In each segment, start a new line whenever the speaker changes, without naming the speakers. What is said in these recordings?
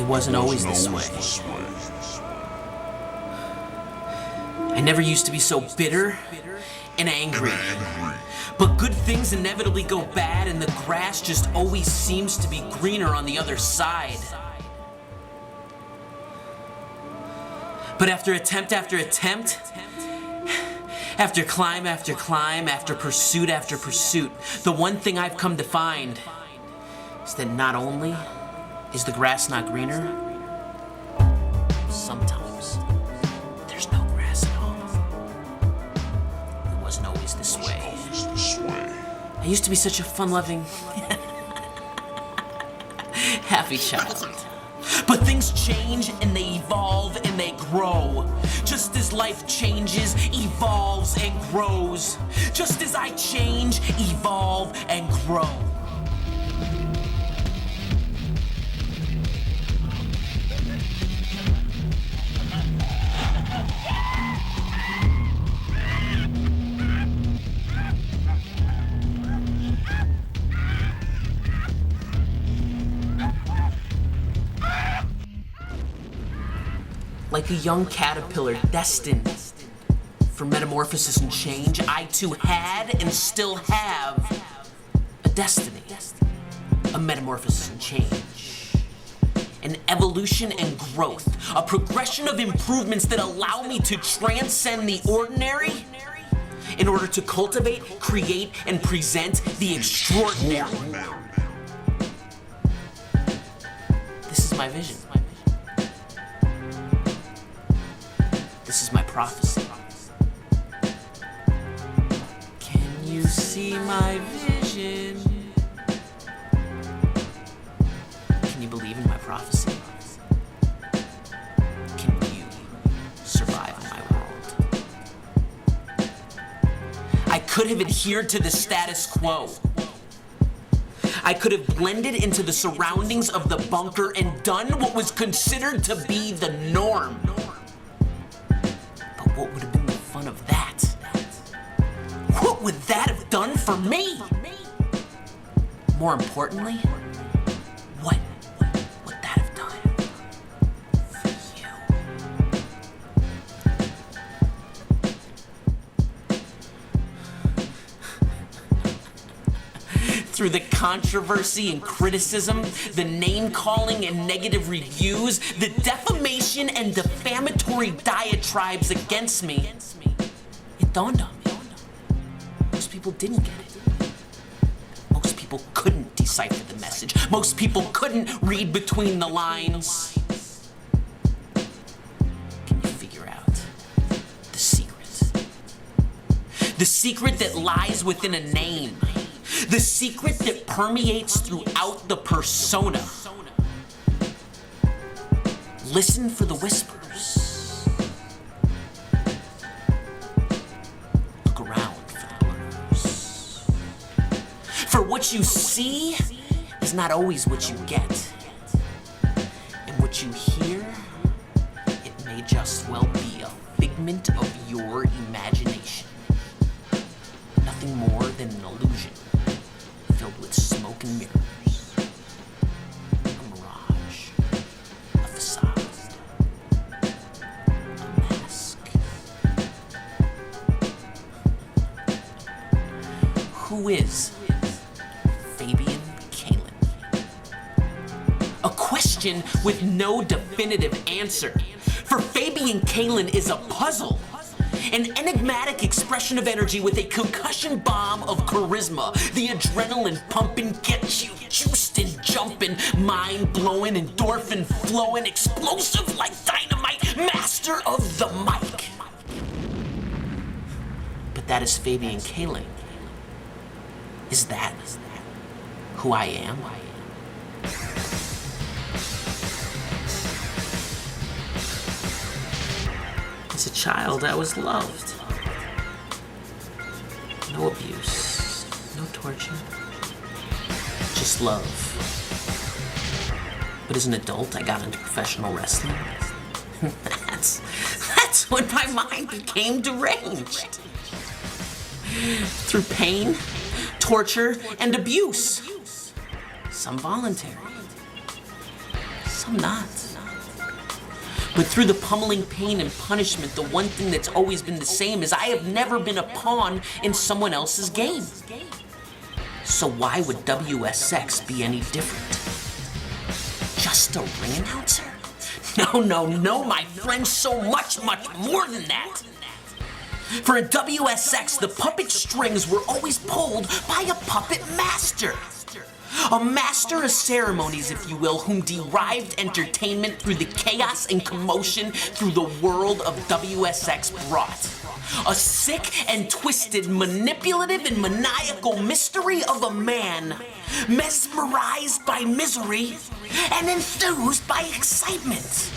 It wasn't always this way. I never used to be so bitter and angry. But good things inevitably go bad, and the grass just always seems to be greener on the other side. But after attempt after attempt, after climb after climb, after pursuit, the one thing I've come to find is that not only is the grass not greener, sometimes there's no grass at all. It wasn't always this way. I used to be such a fun-loving, happy child. But things change and they evolve and they grow. Just as life changes, evolves and grows. Just as I change, evolve and grow. Like a young caterpillar destined for metamorphosis and change, I too had and still have a destiny, a metamorphosis and change, an evolution and growth, a progression of improvements that allow me to transcend the ordinary in order to cultivate, create, and present the extraordinary. This is my vision. This is my prophecy. Can you see my vision? Can you believe in my prophecy? Can you survive in my world? I could have adhered to the status quo. I could have blended into the surroundings of the bunker and done what was considered to be the norm. What would have been the fun of that? What would that have done for me? More importantly, what would that have done for you? Through the controversy and criticism, the name-calling and negative reviews, the defamation and defamatory diatribes against me, it dawned on me. Most people didn't get it. Most people couldn't decipher the message. Most people couldn't read between the lines. Can you figure out the secret? The secret that lies within a name. The secret that permeates throughout the persona. Listen for the whispers. Look around for the blurs. For what you see is not always what you get. And what you hear, it may just well be a figment of your imagination. Nothing more than an illusion. Filled with smoke and mirrors, a mirage, a facade, a mask. Who is Fabian Kalin? A question with no definitive answer. For Fabian Kalin is a puzzle. An enigmatic expression of energy with a concussion bomb of charisma. The adrenaline pumping gets you juiced and jumping, mind-blowing, endorphin flowing, explosive like dynamite, master of the mic. But that is Fabian Kalin. Is that who I am? As a child, I was loved. No abuse, no torture, just love. But as an adult, I got into professional wrestling. That's when my mind became deranged. Through pain, torture, and abuse. Some voluntary, Some not. But through the pummeling pain and punishment, the one thing that's always been the same is I have never been a pawn in someone else's game. So why would WSX be any different? Just a ring announcer? No, my friend, so much more than that. For a WSX, the puppet strings were always pulled by a puppet master. A master of ceremonies, if you will, whom derived entertainment through the chaos and commotion through the world of WSX brought. A sick and twisted, manipulative and maniacal mystery of a man, mesmerized by misery and enthused by excitement.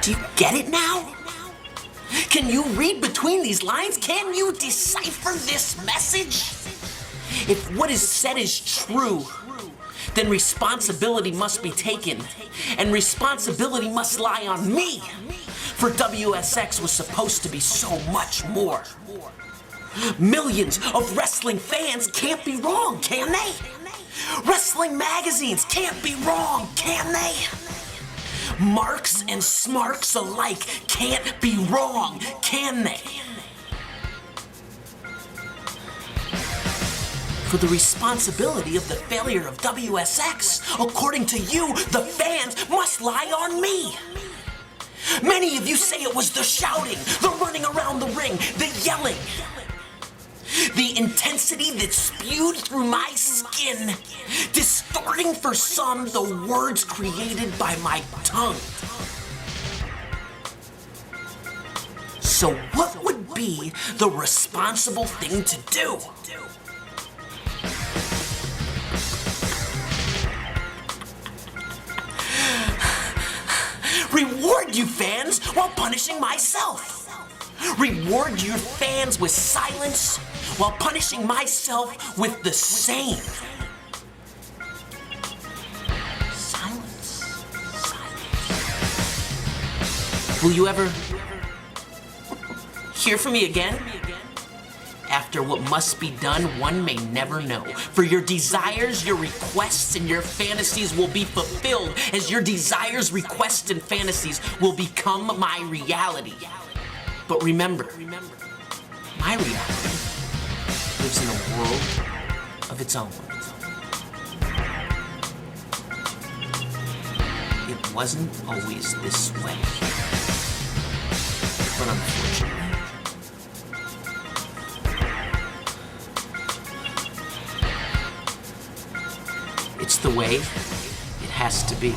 Do you get it now? Can you read between these lines? Can you decipher this message? If what is said is true, then responsibility must be taken, and responsibility must lie on me, for WSX was supposed to be so much more. Millions of wrestling fans can't be wrong, can they? Wrestling magazines can't be wrong, can they? Marks and smarks alike can't be wrong, can they? For the responsibility of the failure of WSX, according to you, the fans, must lie on me. Many of you say it was the shouting, the running around the ring, the yelling, the intensity that spewed through my skin, distorting for some the words created by my tongue. So what would be the responsible thing to do? Reward you fans while punishing myself. Reward your fans with silence while punishing myself with the same. Silence. Will you ever hear from me again? After what must be done, one may never know. For your desires, your requests, and your fantasies will be fulfilled as your desires, requests, and fantasies will become my reality. But remember, my reality lives in a world of its own. It wasn't always this way. But unfortunately, it's the way it has to be.